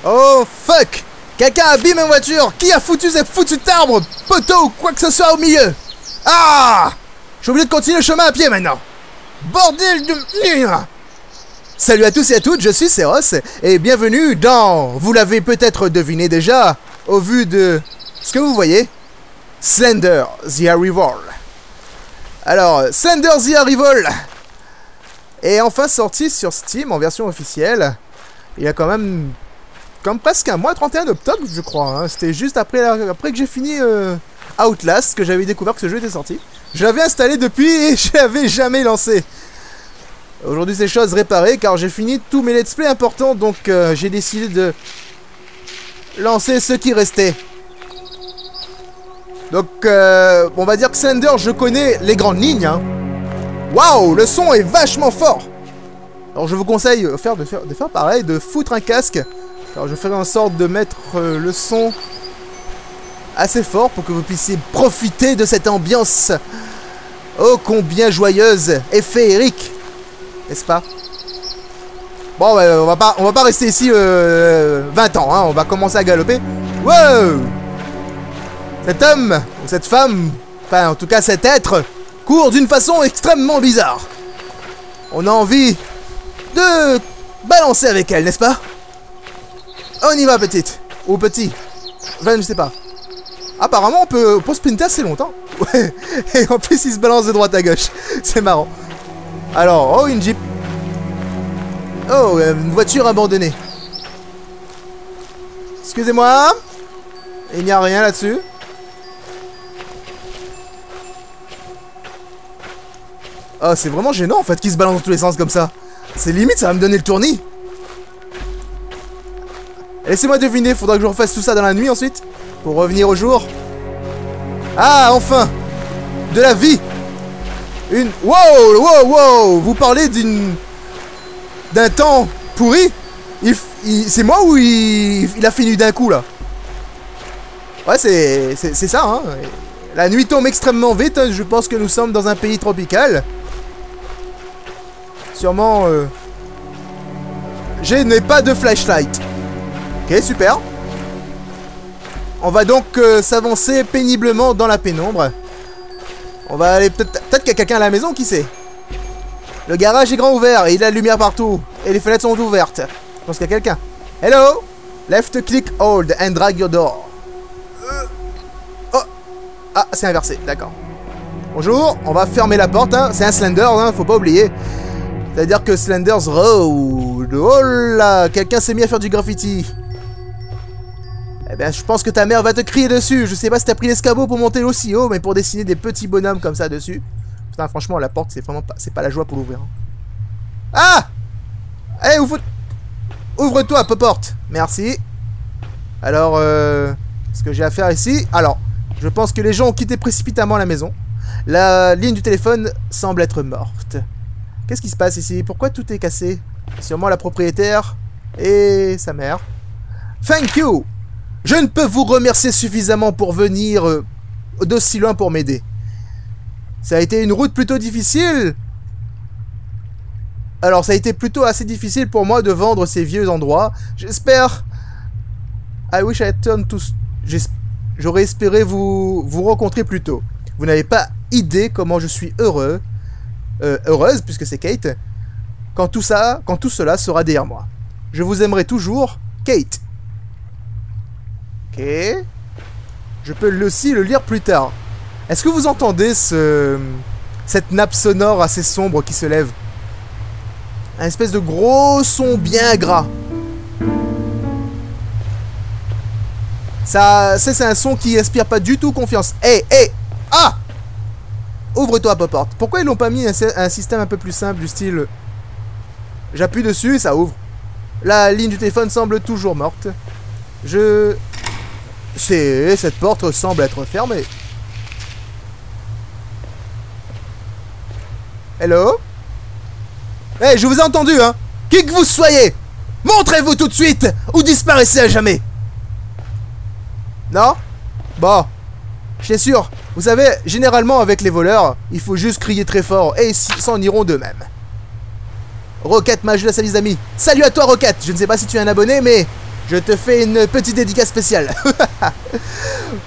Oh fuck! Quelqu'un a abîmé ma voiture! Qui a foutu ces foutus arbres, poteau ou quoi que ce soit au milieu? Ah! Je suis obligé de continuer le chemin à pied maintenant! Bordel de... Salut à tous et à toutes, je suis Seros et bienvenue dans... Vous l'avez peut-être deviné déjà, au vu de ce que vous voyez, Slender the Arrival. Alors, Slender the Arrival est enfin sorti sur Steam en version officielle. Il y a quand même presque un mois, 31 octobre je crois, hein. C'était juste après que j'ai fini Outlast que j'avais découvert que ce jeu était sorti. Je l'avais installé depuis et je l'avais jamais lancé. Aujourd'hui c'est chose réparée car j'ai fini tous mes let's play importants, donc j'ai décidé de lancer ce qui restait. Donc on va dire que Slender, je connais les grandes lignes, hein. Waouh, le son est vachement fort. Alors je vous conseille de faire pareil, de foutre un casque. Alors je ferai en sorte de mettre le son assez fort pour que vous puissiez profiter de cette ambiance ô combien joyeuse et féerique, n'est-ce pas? Bon, on va pas rester ici 20 ans, hein, on va commencer à galoper. Wow! Cet homme, ou cette femme, enfin en tout cas cet être, court d'une façon extrêmement bizarre. On a envie de balancer avec elle, n'est-ce pas? On y va, petite. Ou petit. Enfin, je sais pas. Apparemment, on peut sprinter assez longtemps. Ouais. Et en plus, il se balance de droite à gauche. C'est marrant. Alors, oh, une Jeep. Oh, une voiture abandonnée. Excusez-moi. Il n'y a rien là-dessus. Oh, c'est vraiment gênant, en fait, qu'il se balance dans tous les sens comme ça. C'est limite, ça va me donner le tournis. Laissez-moi deviner, faudra que je refasse tout ça dans la nuit ensuite, pour revenir au jour. Ah, enfin! De la vie! Une... Wow! Vous parlez d'un temps pourri? C'est moi ou il a fini d'un coup, là? Ouais, c'est ça, hein. La nuit tombe extrêmement vite, je pense que nous sommes dans un pays tropical. Sûrement... Je n'ai pas de flashlight. Ok, super. On va donc s'avancer péniblement dans la pénombre. On va aller... Peut-être qu'il y a quelqu'un à la maison, qui sait. Le garage est grand ouvert et il y a la lumière partout. Et les fenêtres sont ouvertes. Je pense qu'il y a quelqu'un. Hello. Left click hold and drag your door. Oh. Ah, c'est inversé, d'accord. Bonjour, on va fermer la porte, hein. C'est un Slender, hein, faut pas oublier. C'est-à-dire que Slender's Road. Oh là, quelqu'un s'est mis à faire du graffiti. Eh ben, je pense que ta mère va te crier dessus. Je sais pas si t'as pris l'escabeau pour monter aussi haut, mais pour dessiner des petits bonhommes comme ça dessus. Putain, franchement, la porte, c'est vraiment pas... C'est pas la joie pour l'ouvrir. Ah! Allez, ouvre-toi, porte. Merci. Alors, ce que j'ai à faire ici... Alors, je pense que les gens ont quitté précipitamment la maison. La ligne du téléphone semble être morte. Qu'est-ce qui se passe ici? Pourquoi tout est cassé? Sûrement la propriétaire et sa mère. Thank you! Je ne peux vous remercier suffisamment pour venir d'aussi loin pour m'aider. Ça a été une route plutôt difficile. Alors, ça a été plutôt assez difficile pour moi de vendre ces vieux endroits. J'espère... I wish I had turned to... J'aurais espéré vous rencontrer plus tôt. Vous n'avez pas idée comment je suis heureuse, puisque c'est Kate, quand tout cela sera derrière moi. Je vous aimerai toujours, Kate. Ok. Je peux aussi le lire plus tard. Est-ce que vous entendez cette nappe sonore assez sombre qui se lève? Un espèce de gros son bien gras. Ça, c'est un son qui inspire pas du tout confiance. Hé, ah! Ouvre-toi, porte. Pourquoi ils n'ont pas mis un système un peu plus simple du style... J'appuie dessus et ça ouvre. La ligne du téléphone semble toujours morte. Cette porte semble être fermée. Hello? Hey, je vous ai entendu, hein? Qui que vous soyez! Montrez-vous tout de suite ou disparaissez à jamais! Non? Bon. Je suis sûr. Vous savez, généralement avec les voleurs, il faut juste crier très fort et ils s'en iront d'eux-mêmes. Rocket m'ajoute à sa liste d'amis. Salut à toi, Rocket! Je ne sais pas si tu es un abonné, mais Je te fais une petite dédicace spéciale.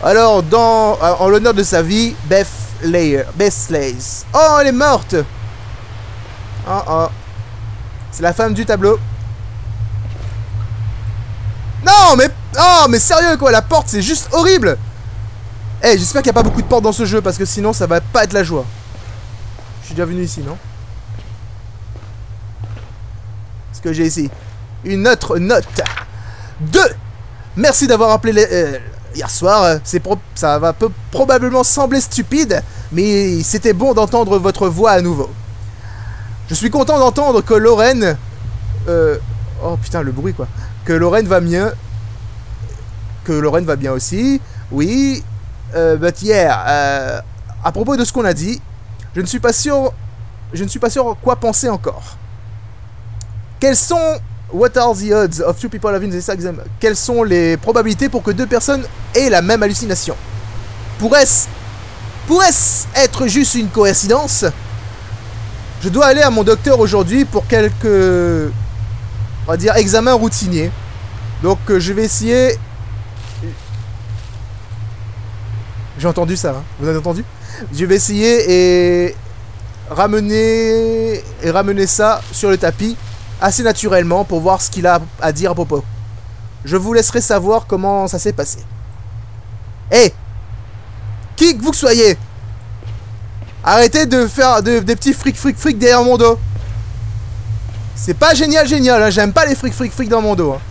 Alors, en l'honneur de sa vie, Beth Slays. Oh, elle est morte. Oh, oh. C'est la femme du tableau. Non, mais... Oh, mais sérieux, quoi. La porte, c'est juste horrible. Eh, hey, j'espère qu'il n'y a pas beaucoup de portes dans ce jeu, parce que sinon, ça va pas être la joie. Je suis déjà venu ici, non? Ce que j'ai ici. Une autre note. 2. Merci d'avoir appelé hier soir. Ça va probablement sembler stupide, mais c'était bon d'entendre votre voix à nouveau. Je suis content d'entendre que Lorraine... Oh putain, le bruit quoi. Que Lorraine va mieux. Que Lorraine va bien aussi. Oui. But yeah. À propos de ce qu'on a dit, je ne suis pas sûr quoi penser encore. Quels sont... What are the odds of two people having this exam? Quelles sont les probabilités pour que deux personnes aient la même hallucination? Pourrait-ce être juste une coïncidence? Je dois aller à mon docteur aujourd'hui pour quelques... on va dire examens routiniers. Donc je vais essayer... J'ai entendu ça, hein. Vous avez entendu? Je vais essayer et ramener ça sur le tapis assez naturellement pour voir ce qu'il a à dire à propos. Je vous laisserai savoir comment ça s'est passé. Hé, qui que vous soyez, arrêtez de faire des petits fric derrière mon dos. C'est pas génial, hein. J'aime pas les fric dans mon dos, hein.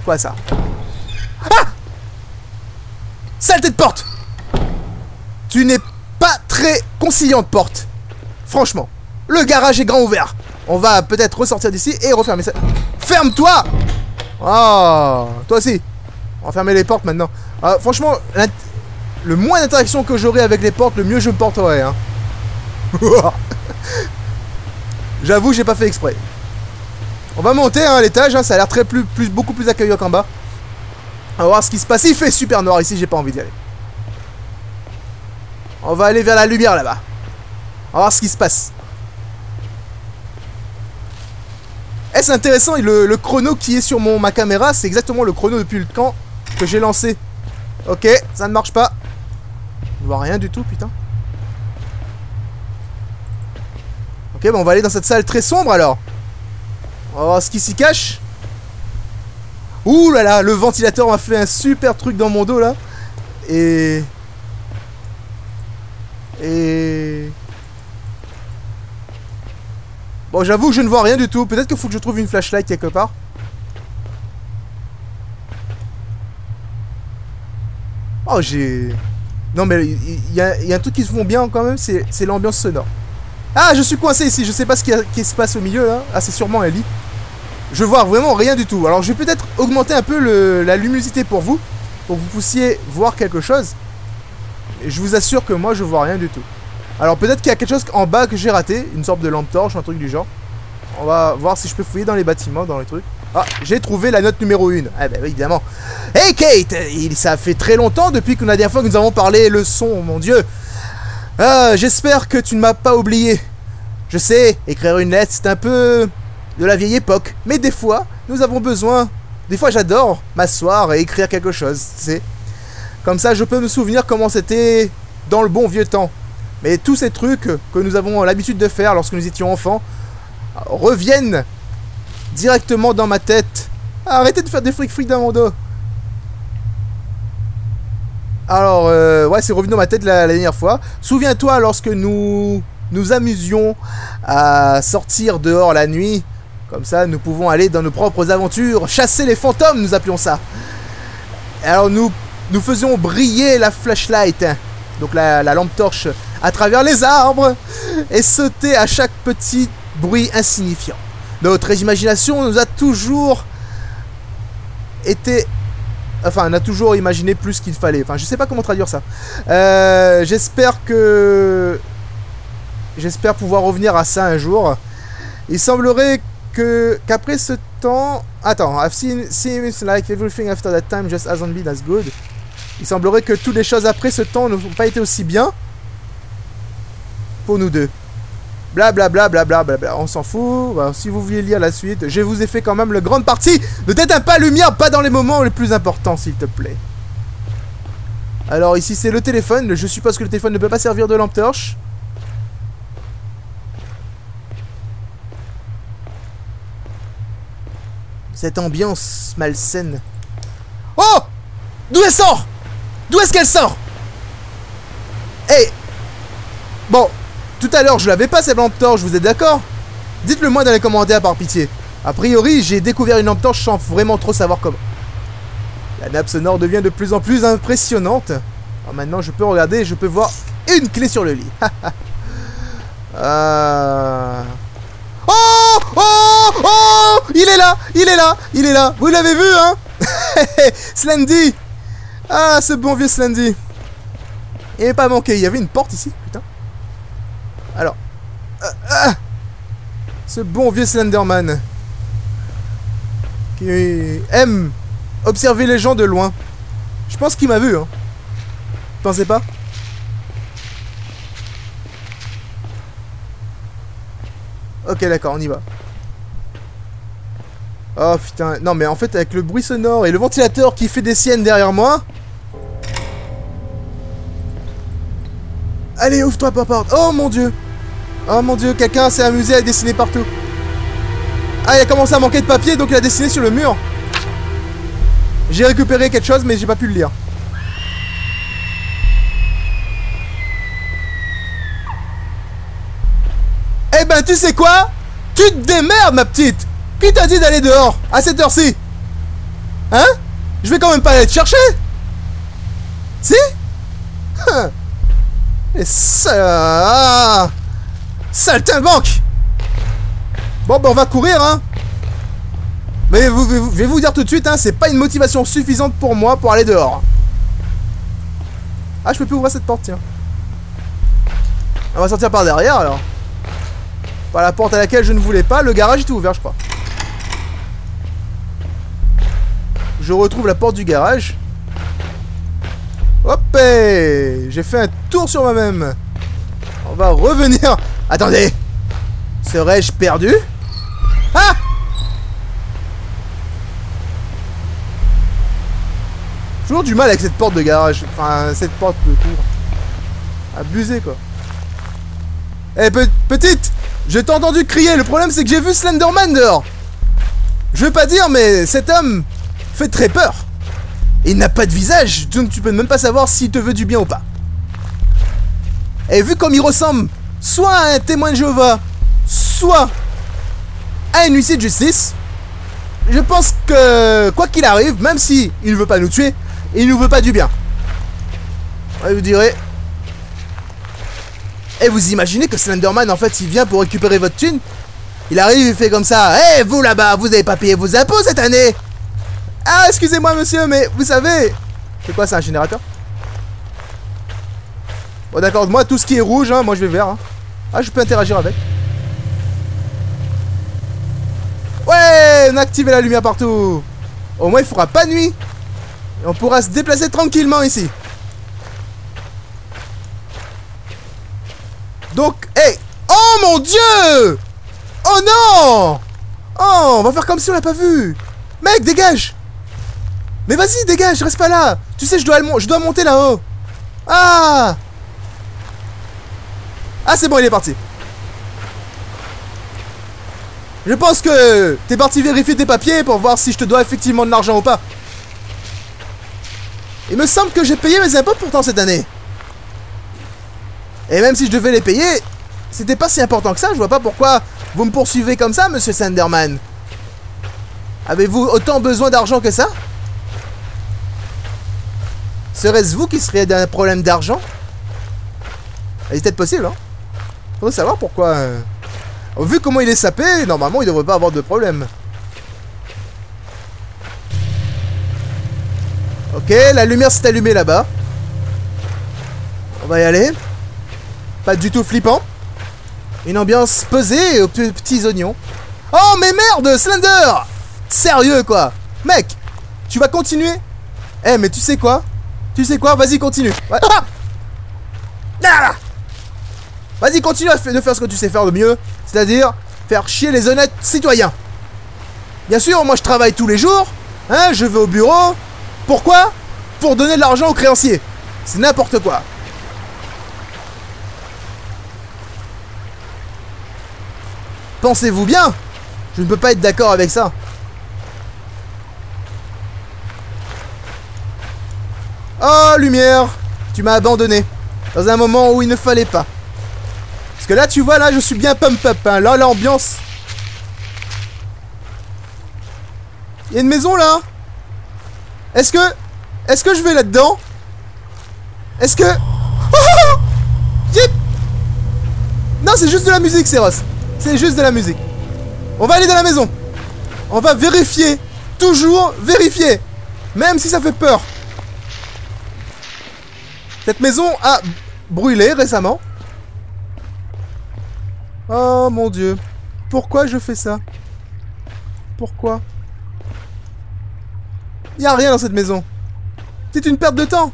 Quoi ça? Ah! Saleté de porte! Tu n'es pas très conciliante, porte. Franchement. Le garage est grand ouvert. On va peut-être ressortir d'ici et refermer ça. Ferme-toi! Oh, toi aussi. On va fermer les portes maintenant. Franchement, le moins d'interaction que j'aurai avec les portes, le mieux je me porterai, hein. J'avoue, j'ai pas fait exprès. On va monter hein, à l'étage, hein, ça a l'air beaucoup plus accueillant qu'en bas. On va voir ce qui se passe. Il fait super noir ici, j'ai pas envie d'y aller. On va aller vers la lumière là-bas. On va voir ce qui se passe. Eh, c'est intéressant, le chrono qui est sur ma caméra, c'est exactement le chrono depuis le camp que j'ai lancé. Ok, ça ne marche pas. Je vois rien du tout, putain. Ok, bon, on va aller dans cette salle très sombre alors. On va voir ce qui s'y cache. Ouh là là, le ventilateur m'a fait un super truc dans mon dos là. Et... Bon, j'avoue que je ne vois rien du tout. Peut-être qu'il faut que je trouve une flashlight quelque part. Oh, j'ai... Non, mais il y a un truc qui se font bien quand même, c'est l'ambiance sonore. Ah, je suis coincé ici. Je sais pas ce qui se passe au milieu, là. Ah, c'est sûrement Ellie. Je vois vraiment rien du tout. Alors, je vais peut-être augmenter un peu la luminosité pour vous que vous puissiez voir quelque chose. Et je vous assure que moi, je vois rien du tout. Alors peut-être qu'il y a quelque chose en bas que j'ai raté, une sorte de lampe torche, un truc du genre. On va voir si je peux fouiller dans les bâtiments, dans les trucs. Ah, j'ai trouvé la note numéro 1. Ah bah oui, évidemment. Hey Kate, ça fait très longtemps depuis que la dernière fois que nous avons parlé le son, mon Dieu. J'espère que tu ne m'as pas oublié. Je sais, écrire une lettre, c'est un peu de la vieille époque. Mais des fois, nous avons besoin... Des fois, j'adore m'asseoir et écrire quelque chose, tu sais. Comme ça, je peux me souvenir comment c'était dans le bon vieux temps. Mais tous ces trucs que nous avons l'habitude de faire lorsque nous étions enfants reviennent directement dans ma tête. Arrêtez de faire des fric dans mon dos. Alors, ouais, c'est revenu dans ma tête la dernière fois. Souviens-toi lorsque nous nous amusions à sortir dehors la nuit. Comme ça, nous pouvons aller dans nos propres aventures. Chasser les fantômes, nous appelions ça. Alors, nous faisions briller la flashlight. Donc la lampe torche à travers les arbres et sauter à chaque petit bruit insignifiant. Notre imagination nous a toujours été... Enfin, on a toujours imaginé plus qu'il fallait. Enfin, je sais pas comment traduire ça. J'espère pouvoir revenir à ça un jour. Il semblerait qu'après ce temps... Attends, I've seen seems like everything after that time just hasn't been as good. Il semblerait que toutes les choses après ce temps n'ont pas été aussi bien pour nous deux. Blablabla, blablabla, on s'en fout. Bah, si vous vouliez lire la suite, je vous ai fait quand même la grande partie. Ne t'éteins pas lumière, pas dans les moments les plus importants, s'il te plaît. Alors ici c'est le téléphone, je suppose que le téléphone ne peut pas servir de lampe torche. Cette ambiance malsaine. Oh! D'où elle sort? D'où est-ce qu'elle sort? Eh! Bon, tout à l'heure je l'avais pas cette lampe torche, vous êtes d'accord? Dites-le moi dans les commentaires par pitié. A priori j'ai découvert une lampe torche sans vraiment trop savoir comment. La nappe sonore devient de plus en plus impressionnante. Alors maintenant je peux regarder et je peux voir une clé sur le lit. Oh! Oh! Oh! Il est là! Il est là! Il est là! Vous l'avez vu, hein? Slendy! Ah, ce bon vieux Slendy! Il n'est pas manqué. Il y avait une porte ici, putain. Alors. Ce bon vieux Slenderman. Qui aime observer les gens de loin. Je pense qu'il m'a vu, hein. Vous pensez pas? Ok, d'accord, on y va. Oh putain, non mais en fait avec le bruit sonore et le ventilateur qui fait des siennes derrière moi. Allez, ouvre-toi la porte. Oh mon dieu. Oh mon dieu, quelqu'un s'est amusé à dessiner partout. Ah, il a commencé à manquer de papier donc il a dessiné sur le mur. J'ai récupéré quelque chose mais j'ai pas pu le lire. Eh ben tu sais quoi? Tu te démerdes ma petite. Qui t'a dit d'aller dehors à cette heure-ci? Hein? Je vais quand même pas aller te chercher. Si? Et ça... Saltimbanque. Bon ben on va courir hein. Mais je vais vous dire tout de suite hein, c'est pas une motivation suffisante pour moi pour aller dehors. Ah je peux plus ouvrir cette porte tiens. On va sortir par derrière alors. Par la porte à laquelle je ne voulais pas, le garage est ouvert je crois. Je retrouve la porte du garage. Hop, j'ai fait un tour sur moi-même. On va revenir. Attendez. Serais-je perdu? Ah! Toujours du mal avec cette porte de garage. Enfin, cette porte de cour. Abusé quoi. Eh, petite! Je t'ai entendu crier. Le problème, c'est que j'ai vu Slenderman dehors. Je veux pas dire, mais cet homme fait très peur. Il n'a pas de visage, donc tu peux même pas savoir s'il te veut du bien ou pas. Et vu comme il ressemble soit à un témoin de Jéhovah, soit à un huissier de justice, je pense que, quoi qu'il arrive, même si il ne veut pas nous tuer, il nous veut pas du bien. Ouais, vous direz... Et vous imaginez que Slenderman, en fait, il vient pour récupérer votre thune? Il arrive, il fait comme ça. Eh, hey, vous là-bas, vous avez pas payé vos impôts cette année? Ah, excusez-moi, monsieur, mais vous savez... C'est quoi, c'est un générateur? Bon, d'accord, moi, tout ce qui est rouge, hein, moi, je vais vert. Hein. Ah, je peux interagir avec. Ouais, on a activé la lumière partout. Au moins, il fera pas nuit. Et on pourra se déplacer tranquillement ici. Donc, hey! Oh mon dieu! Oh non! Oh, on va faire comme si on l'a pas vu. Mec, dégage! Mais vas-y, dégage, reste pas là. Tu sais, je dois monter là-haut. Ah! Ah, c'est bon, il est parti. Je pense que t'es parti vérifier tes papiers pour voir si je te dois effectivement de l'argent ou pas. Il me semble que j'ai payé mes impôts pourtant cette année. Et même si je devais les payer, c'était pas si important que ça. Je vois pas pourquoi vous me poursuivez comme ça, monsieur Slenderman. Avez-vous autant besoin d'argent que ça? Serait-ce vous qui seriez d'un problème d'argent? C'est peut-être possible, hein. Faudrait savoir pourquoi... Vu comment il est sapé, normalement il devrait pas avoir de problème. Ok, la lumière s'est allumée là-bas. On va y aller. Pas du tout flippant. Une ambiance pesée aux petits oignons. Oh mais merde, Slender! Sérieux quoi? Mec, tu vas continuer? Eh mais tu sais quoi? Tu sais quoi? Vas-y continue. Ouais. Ah! Ah! Vas-y, Vas-y, continue de faire ce que tu sais faire de mieux. C'est-à-dire, faire chier les honnêtes citoyens. Bien sûr, moi je travaille tous les jours. Hein, je vais au bureau. Pourquoi? Pour donner de l'argent aux créanciers. C'est n'importe quoi. Pensez-vous bien? Je ne peux pas être d'accord avec ça. Oh, lumière! Tu m'as abandonné. Dans un moment où il ne fallait pas. Parce que là, tu vois, là, je suis bien pump-up. Hein. Là, l'ambiance... Il y a une maison, là? Est-ce que je vais là-dedans? Est-ce que... Oh, yep. Non, c'est juste de la musique, Céros. C'est juste de la musique. On va aller dans la maison. On va vérifier. Toujours vérifier. Même si ça fait peur. Cette maison a brûlé récemment. Oh mon Dieu. Pourquoi je fais ça? Pourquoi? Il n'y a rien dans cette maison. C'est une perte de temps.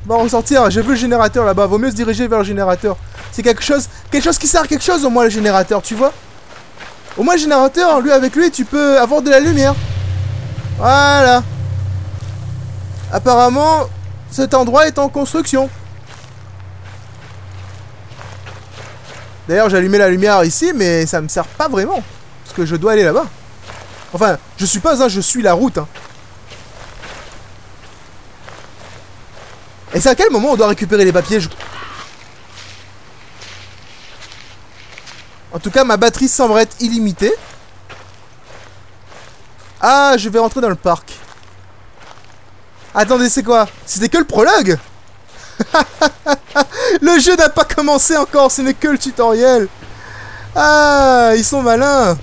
On va ressortir. J'ai vu le générateur là-bas. Vaut mieux se diriger vers le générateur. C'est quelque chose qui sert à quelque chose au moins le générateur, tu vois. Au moins le générateur, lui avec lui, tu peux avoir de la lumière. Voilà. Apparemment, cet endroit est en construction. D'ailleurs, j'ai allumé la lumière ici, mais ça me sert pas vraiment. Parce que je dois aller là-bas. Enfin, je suppose, hein, je suis la route. Hein. Et c'est à quel moment on doit récupérer les papiers? En tout cas, ma batterie semble être illimitée. Ah, je vais rentrer dans le parc. Attendez, c'est quoi? C'était que le prologue? Le jeu n'a pas commencé encore, ce n'est que le tutoriel. Ah, ils sont malins.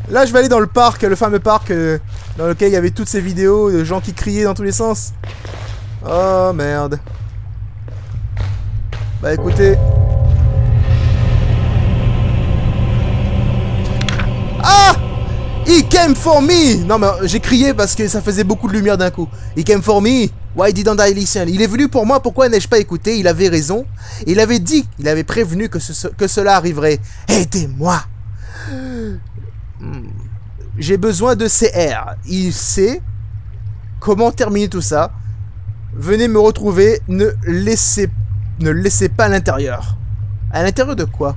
Là, je vais aller dans le parc, le fameux parc dans lequel il y avait toutes ces vidéos de gens qui criaient dans tous les sens. Oh, merde. Bah, écoutez... Ah! He came for me! Non, mais j'ai crié parce que ça faisait beaucoup de lumière d'un coup. He came for me. Why didn't I listen? Il est venu pour moi, pourquoi n'ai-je pas écouté? Il avait raison. Il avait dit, il avait prévenu que cela arriverait. Aidez-moi! J'ai besoin de CR. Il sait comment terminer tout ça. Venez me retrouver. Ne laissez pas à l'intérieur. À l'intérieur de quoi?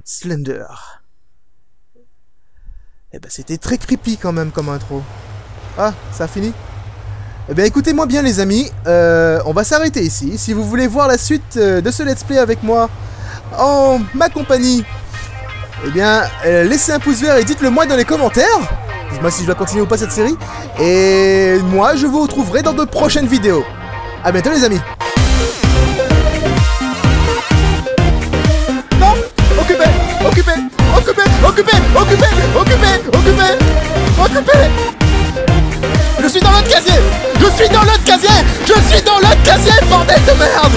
Slender. Eh ben c'était très creepy quand même comme intro. Ah, ça a fini? Eh bien écoutez-moi bien les amis, on va s'arrêter ici. Si vous voulez voir la suite de ce let's play avec moi, en ma compagnie, eh bien laissez un pouce vert et dites-le moi dans les commentaires. Dites-moi si je dois continuer ou pas cette série. Et moi je vous retrouverai dans de prochaines vidéos. A bientôt les amis. Non, occupé, occupé, occupé, occupé, occupé, occupé, occupé, occupé. Je suis dans l'autre casier! Je suis dans l'autre casier! Je suis dans l'autre casier, bordel de merde!